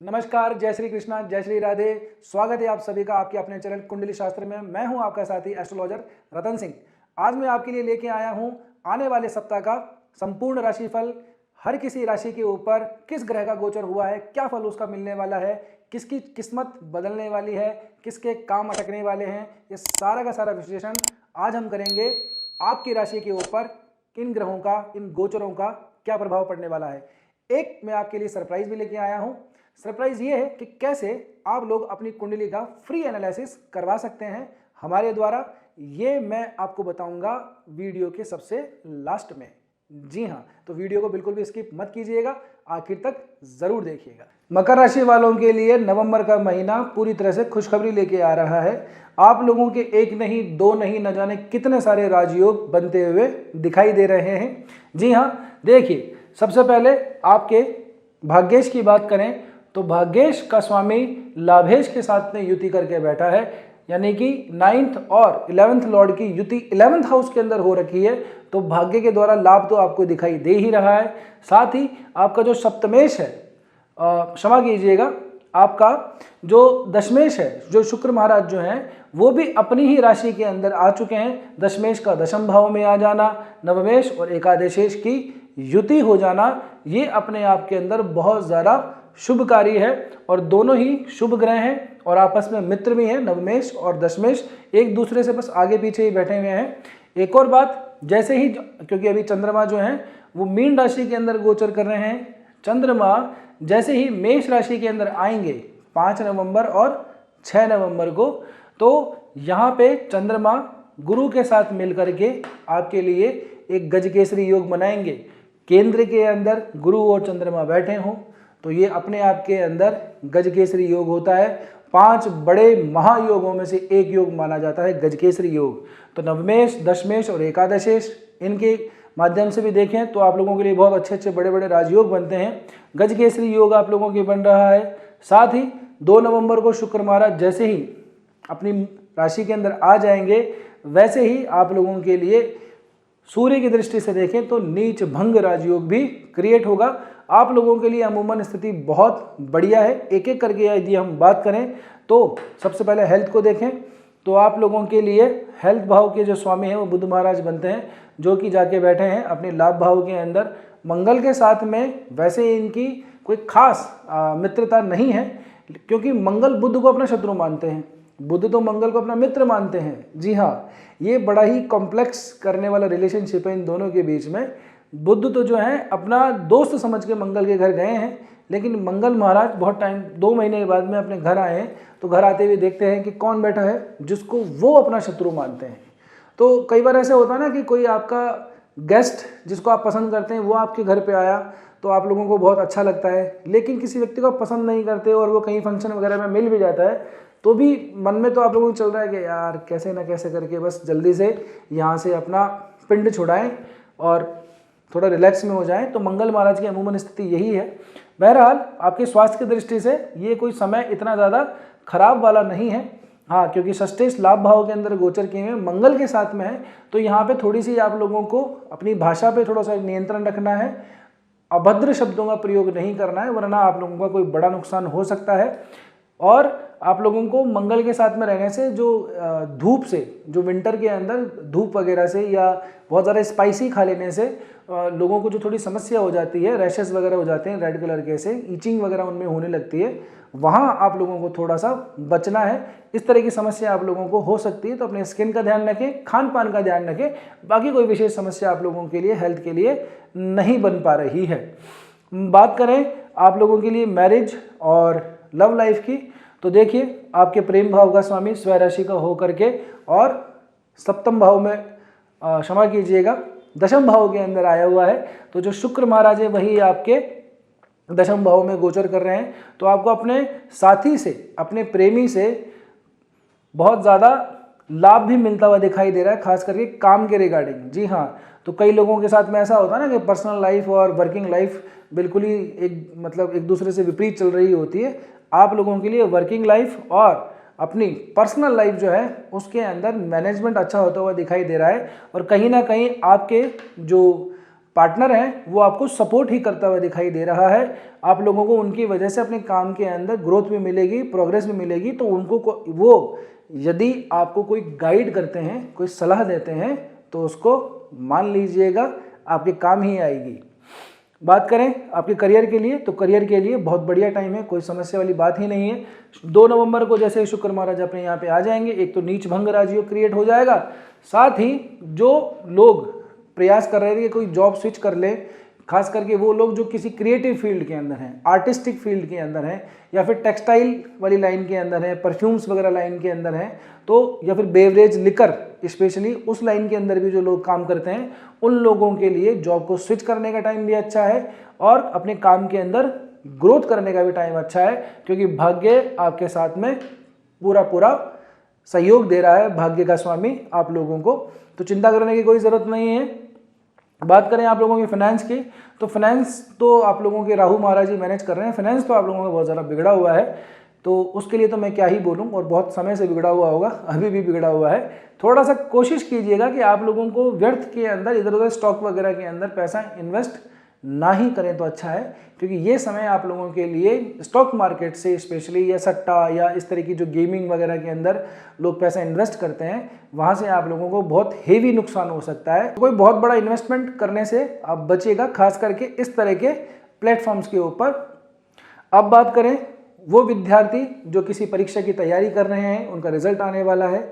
नमस्कार, जय श्री कृष्णा, जय श्री राधे। स्वागत है आप सभी का आपके अपने चैनल कुंडली शास्त्र में। मैं हूं आपका साथी एस्ट्रोलॉजर रतन सिंह। आज मैं आपके लिए लेके आया हूं आने वाले सप्ताह का संपूर्ण राशिफल। हर किसी राशि के ऊपर किस ग्रह का गोचर हुआ है, क्या फल उसका मिलने वाला है, किसकी किस्मत बदलने वाली है, किसके काम अटकने वाले हैं, ये सारा का सारा विश्लेषण आज हम करेंगे। आपकी राशि के ऊपर इन ग्रहों का, इन गोचरों का क्या प्रभाव पड़ने वाला है। एक मैं आपके लिए सरप्राइज भी लेके आया हूं। सरप्राइज ये है कि कैसे आप लोग अपनी कुंडली का फ्री एनालिसिस करवा सकते हैं हमारे द्वारा। ये मैं आपको बताऊंगा वीडियो के सबसे लास्ट में। जी हाँ, तो वीडियो को बिल्कुल भी स्किप मत कीजिएगा, आखिर तक जरूर देखिएगा। मकर राशि वालों के लिए नवंबर का महीना पूरी तरह से खुशखबरी लेके आ रहा है। आप लोगों के एक नहीं, दो नहीं, न जाने कितने सारे राजयोग बनते हुए दिखाई दे रहे हैं। जी हाँ, देखिए, सबसे पहले आपके भाग्येश की बात करें तो भाग्येश का स्वामी लाभेश के साथ में युति करके बैठा है, यानी कि 9th और 11th लॉर्ड की युति 11th हाउस के अंदर हो रखी है। तो भाग्य के द्वारा लाभ तो आपको दिखाई दे ही रहा है। साथ ही आपका जो सप्तमेश है, क्षमा कीजिएगा, आपका जो दशमेश है, जो शुक्र महाराज जो हैं, वो भी अपनी ही राशि के अंदर आ चुके हैं। दशमेश का दशम भाव में आ जाना, नवमेश और एकादशेश की युति हो जाना, ये अपने आप के अंदर बहुत ज़्यादा शुभकारी है। और दोनों ही शुभ ग्रह हैं और आपस में मित्र भी हैं। नवमेश और दशमेश एक दूसरे से बस आगे पीछे ही बैठे हुए हैं। एक और बात, जैसे ही, क्योंकि अभी चंद्रमा जो हैं वो मीन राशि के अंदर गोचर कर रहे हैं, चंद्रमा जैसे ही मेष राशि के अंदर आएंगे 5 नवंबर और 6 नवंबर को, तो यहाँ पे चंद्रमा गुरु के साथ मिलकर के आपके लिए एक गजकेसरी योग बनाएंगे। केंद्र के अंदर गुरु और चंद्रमा बैठे हों तो ये अपने आप के अंदर गजकेसरी योग होता है। 5 बड़े महायोगों में से एक योग माना जाता है गजकेसरी योग। तो नवमेश, दशमेश और एकादशेश, इनके माध्यम से भी देखें तो आप लोगों के लिए बहुत अच्छे अच्छे बड़े बड़े राजयोग बनते हैं। गजकेसरी योग आप लोगों के बन रहा है। साथ ही 2 नवंबर को शुक्र महाराज जैसे ही अपनी राशि के अंदर आ जाएंगे, वैसे ही आप लोगों के लिए सूर्य की दृष्टि से देखें तो नीच भंग राजयोग भी क्रिएट होगा। आप लोगों के लिए अमूमन स्थिति बहुत बढ़िया है। एक एक करके यदि हम बात करें तो सबसे पहले हेल्थ को देखें तो आप लोगों के लिए हेल्थ भाव के जो स्वामी हैं वो बुध महाराज बनते हैं, जो कि जाके बैठे हैं अपने लाभ भाव के अंदर मंगल के साथ में। वैसे इनकी कोई खास मित्रता नहीं है, क्योंकि मंगल बुध को अपना शत्रु मानते हैं, बुध तो मंगल को अपना मित्र मानते हैं। जी हाँ, ये बड़ा ही कॉम्प्लेक्स करने वाला रिलेशनशिप है इन दोनों के बीच में। बुध तो जो है अपना दोस्त समझ के मंगल के घर गए हैं, लेकिन मंगल महाराज बहुत टाइम, 2 महीने के बाद में अपने घर आए हैं। तो घर आते हुए देखते हैं कि कौन बैठा है जिसको वो अपना शत्रु मानते हैं। तो कई बार ऐसे होता है ना कि कोई आपका गेस्ट जिसको आप पसंद करते हैं वो आपके घर पे आया तो आप लोगों को बहुत अच्छा लगता है, लेकिन किसी व्यक्ति को आप पसंद नहीं करते और वो कहीं फंक्शन वगैरह में मिल भी जाता है तो भी मन में तो आप लोगों को चल रहा है कि यार कैसे ना कैसे करके बस जल्दी से यहाँ से अपना पिंड छुड़ाएं और थोड़ा रिलैक्स में हो जाएं। तो मंगल महाराज की अमूमन स्थिति यही है। बहरहाल आपके स्वास्थ्य की दृष्टि से ये कोई समय इतना ज़्यादा खराब वाला नहीं है। हाँ, क्योंकि षष्ठेश लाभ भाव के अंदर गोचर किए हुए मंगल के साथ में है, तो यहाँ पे थोड़ी सी आप लोगों को अपनी भाषा पे थोड़ा सा नियंत्रण रखना है। अभद्र शब्दों का प्रयोग नहीं करना है, वरना आप लोगों का कोई बड़ा नुकसान हो सकता है। और आप लोगों को मंगल के साथ में रहने से जो धूप से, जो विंटर के अंदर धूप वगैरह से या बहुत ज़्यादा स्पाइसी खा लेने से लोगों को जो थोड़ी समस्या हो जाती है, रैशेस वगैरह हो जाते हैं रेड कलर के से, ईचिंग वगैरह उनमें होने लगती है, वहाँ आप लोगों को थोड़ा सा बचना है। इस तरह की समस्या आप लोगों को हो सकती है, तो अपने स्किन का ध्यान रखें, खान पान का ध्यान रखें। बाकी कोई विशेष समस्या आप लोगों के लिए हेल्थ के लिए नहीं बन पा रही है। बात करें आप लोगों के लिए मैरिज और लव लाइफ की, तो देखिए आपके प्रेम भाव का स्वामी स्वराशि का हो करके और सप्तम भाव में, क्षमा कीजिएगा, दशम भाव के अंदर आया हुआ है। तो जो शुक्र महाराज है वही आपके दशम भाव में गोचर कर रहे हैं। तो आपको अपने साथी से, अपने प्रेमी से बहुत ज़्यादा लाभ भी मिलता हुआ दिखाई दे रहा है, खास करके काम के रिगार्डिंग। जी हाँ, तो कई लोगों के साथ में ऐसा होता है ना कि पर्सनल लाइफ और वर्किंग लाइफ बिल्कुल ही एक दूसरे से विपरीत चल रही होती है। आप लोगों के लिए वर्किंग लाइफ और अपनी पर्सनल लाइफ जो है उसके अंदर मैनेजमेंट अच्छा होता हुआ दिखाई दे रहा है। और कहीं ना कहीं आपके जो पार्टनर हैं वो आपको सपोर्ट ही करता हुआ दिखाई दे रहा है। आप लोगों को उनकी वजह से अपने काम के अंदर ग्रोथ भी मिलेगी, प्रोग्रेस भी मिलेगी। तो उनको वो यदि आपको कोई गाइड करते हैं, कोई सलाह देते हैं, तो उसको मान लीजिएगा, आपके काम ही आएगी। बात करें आपके करियर के लिए, तो करियर के लिए बहुत बढ़िया टाइम है, कोई समस्या वाली बात ही नहीं है। 2 नवंबर को जैसे शुक्र महाराज अपने यहाँ पे आ जाएंगे, एक तो नीच भंग राजयोग क्रिएट हो जाएगा, साथ ही जो लोग प्रयास कर रहे थे कि कोई जॉब स्विच कर ले, खास करके वो लोग जो किसी क्रिएटिव फील्ड के अंदर हैं, आर्टिस्टिक फील्ड के अंदर हैं, या फिर टेक्सटाइल वाली लाइन के अंदर हैं, परफ्यूम्स वगैरह लाइन के अंदर हैं, तो या फिर बेवरेज लिकर स्पेशली उस लाइन के अंदर भी जो लोग काम करते हैं, उन लोगों के लिए जॉब को स्विच करने का टाइम भी अच्छा है और अपने काम के अंदर ग्रोथ करने का भी टाइम अच्छा है, क्योंकि भाग्य आपके साथ में पूरा पूरा सहयोग दे रहा है, भाग्य का स्वामी आप लोगों को। तो चिंता करने की कोई ज़रूरत नहीं है। बात करें आप लोगों के फाइनेंस की, तो फाइनेंस तो आप लोगों के राहु महाराज ही मैनेज कर रहे हैं। फाइनेंस तो आप लोगों का बहुत ज़्यादा बिगड़ा हुआ है, तो उसके लिए तो मैं क्या ही बोलूं, और बहुत समय से बिगड़ा हुआ होगा, अभी भी बिगड़ा हुआ है। थोड़ा सा कोशिश कीजिएगा कि आप लोगों को व्यर्थ के अंदर, इधर उधर स्टॉक वगैरह के अंदर पैसा इन्वेस्ट ना ही करें तो अच्छा है, क्योंकि ये समय आप लोगों के लिए स्टॉक मार्केट से स्पेशली, या सट्टा या इस तरह की जो गेमिंग वगैरह के अंदर लोग पैसा इन्वेस्ट करते हैं, वहाँ से आप लोगों को बहुत हेवी नुकसान हो सकता है। कोई बहुत बड़ा इन्वेस्टमेंट करने से आप बचिएगा, खास करके इस तरह के प्लेटफॉर्म्स के ऊपर। अब बात करें वो विद्यार्थी जो किसी परीक्षा की तैयारी कर रहे हैं, उनका रिजल्ट आने वाला है,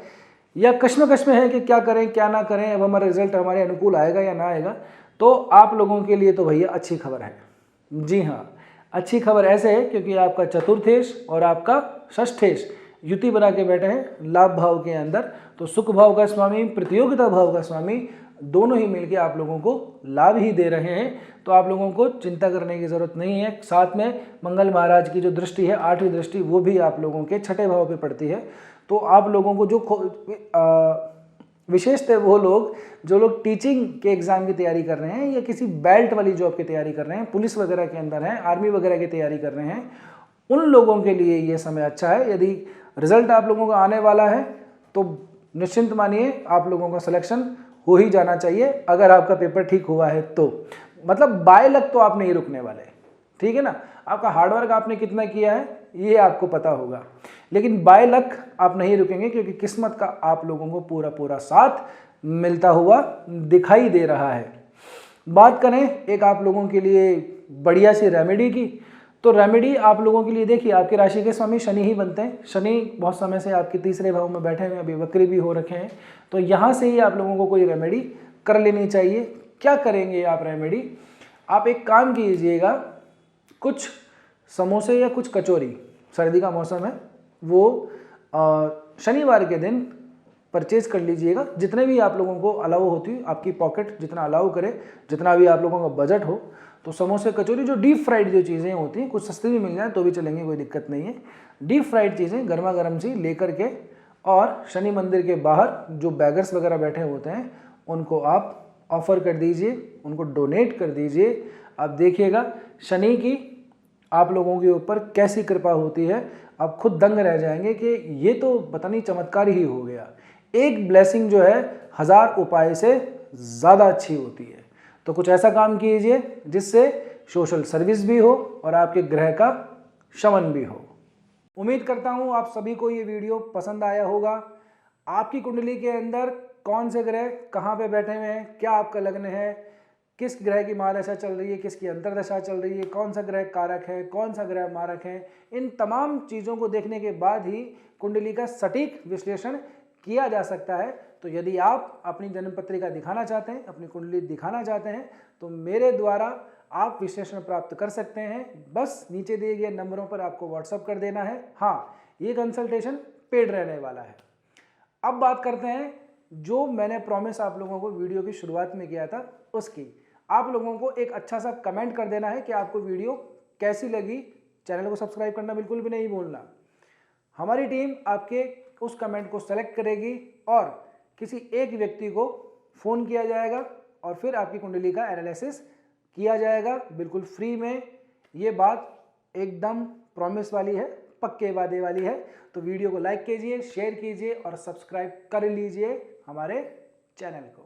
या कश्मकश में है कि क्या करें क्या ना करें, अब हमारा रिजल्ट हमारे अनुकूल आएगा या ना आएगा, तो आप लोगों के लिए तो भैया अच्छी खबर है। जी हाँ, अच्छी खबर ऐसे है क्योंकि आपका चतुर्थेश और आपका षष्ठेश युति बना के बैठे हैं लाभ भाव के अंदर। तो सुख भाव का स्वामी, प्रतियोगिता भाव का स्वामी, दोनों ही मिलके आप लोगों को लाभ ही दे रहे हैं। तो आप लोगों को चिंता करने की जरूरत नहीं है। साथ में मंगल महाराज की जो दृष्टि है, 8वीं दृष्टि, वो भी आप लोगों के छठे भाव पे पड़ती है। तो आप लोगों को जो विशेषतः वो लोग जो लोग टीचिंग के एग्जाम की तैयारी कर रहे हैं, या किसी बेल्ट वाली जॉब की तैयारी कर रहे हैं, पुलिस वगैरह के अंदर हैं, आर्मी वगैरह की तैयारी कर रहे हैं, उन लोगों के लिए ये समय अच्छा है। यदि रिजल्ट आप लोगों का आने वाला है तो निश्चिंत मानिए आप लोगों का सिलेक्शन हो ही जाना चाहिए, अगर आपका पेपर ठीक हुआ है तो। मतलब बाय लक तो आप नहीं रुकने वाले, ठीक है ना। आपका हार्डवर्क आपने कितना किया है ये आपको पता होगा, लेकिन बाय लक आप नहीं रुकेंगे, क्योंकि किस्मत का आप लोगों को पूरा पूरा साथ मिलता हुआ दिखाई दे रहा है। बात करें एक आप लोगों के लिए बढ़िया सी रेमेडी की, तो रेमेडी आप लोगों के लिए देखिए, आपकी राशि के स्वामी शनि ही बनते हैं। शनि बहुत समय से आपके तीसरे भाव में बैठे हुए, अभी वक्री भी हो रखे हैं, तो यहाँ से ही आप लोगों को कोई रेमेडी कर लेनी चाहिए। क्या करेंगे आप रेमेडी? आप एक काम कीजिएगा, कुछ समोसे या कुछ कचौरी, सर्दी का मौसम है, वो शनिवार के दिन परचेज कर लीजिएगा। जितने भी आप लोगों को अलाउ होती है, आपकी पॉकेट जितना अलाउ करे, जितना भी आप लोगों का बजट हो, तो समोसे कचौरी जो डीप फ्राइड जो चीज़ें होती हैं, कुछ सस्ती भी मिल जाए तो भी चलेंगे, कोई दिक्कत नहीं है। डीप फ्राइड चीज़ें गर्मा गर्म सी लेकर के, और शनि मंदिर के बाहर जो बैगर्स वगैरह बैठे होते हैं उनको आप ऑफर कर दीजिए, उनको डोनेट कर दीजिए। आप देखिएगा शनि की आप लोगों के ऊपर कैसी कृपा होती है, आप खुद दंग रह जाएंगे कि ये तो पता नहीं चमत्कार ही हो गया। एक ब्लेसिंग जो है 1000 उपाय से ज़्यादा अच्छी होती है। तो कुछ ऐसा काम कीजिए जिससे सोशल सर्विस भी हो और आपके ग्रह का शमन भी हो। उम्मीद करता हूँ आप सभी को ये वीडियो पसंद आया होगा। आपकी कुंडली के अंदर कौन से ग्रह कहाँ पे बैठे हुए हैं, क्या आपका लग्न है, किस ग्रह की महादशा चल रही है, किसकी अंतरदशा चल रही है, कौन सा ग्रह कारक है, कौन सा ग्रह मारक है, इन तमाम चीज़ों को देखने के बाद ही कुंडली का सटीक विश्लेषण किया जा सकता है। तो यदि आप अपनी जन्म पत्रिका दिखाना चाहते हैं, अपनी कुंडली दिखाना चाहते हैं, तो मेरे द्वारा आप विश्लेषण प्राप्त कर सकते हैं। बस नीचे दिए गए नंबरों पर आपको व्हाट्सअप कर देना है। हाँ, ये कंसल्टेशन पेड रहने वाला है। अब बात करते हैं जो मैंने प्रॉमिस आप लोगों को वीडियो की शुरुआत में किया था उसकी। आप लोगों को एक अच्छा सा कमेंट कर देना है कि आपको वीडियो कैसी लगी। चैनल को सब्सक्राइब करना बिल्कुल भी नहीं भूलना। हमारी टीम आपके उस कमेंट को सेलेक्ट करेगी और किसी एक व्यक्ति को फ़ोन किया जाएगा और फिर आपकी कुंडली का एनालिसिस किया जाएगा बिल्कुल फ्री में। ये बात एकदम प्रॉमिस वाली है, पक्के वादे वाली है। तो वीडियो को लाइक कीजिए, शेयर कीजिए और सब्सक्राइब कर लीजिए हमारे चैनल को।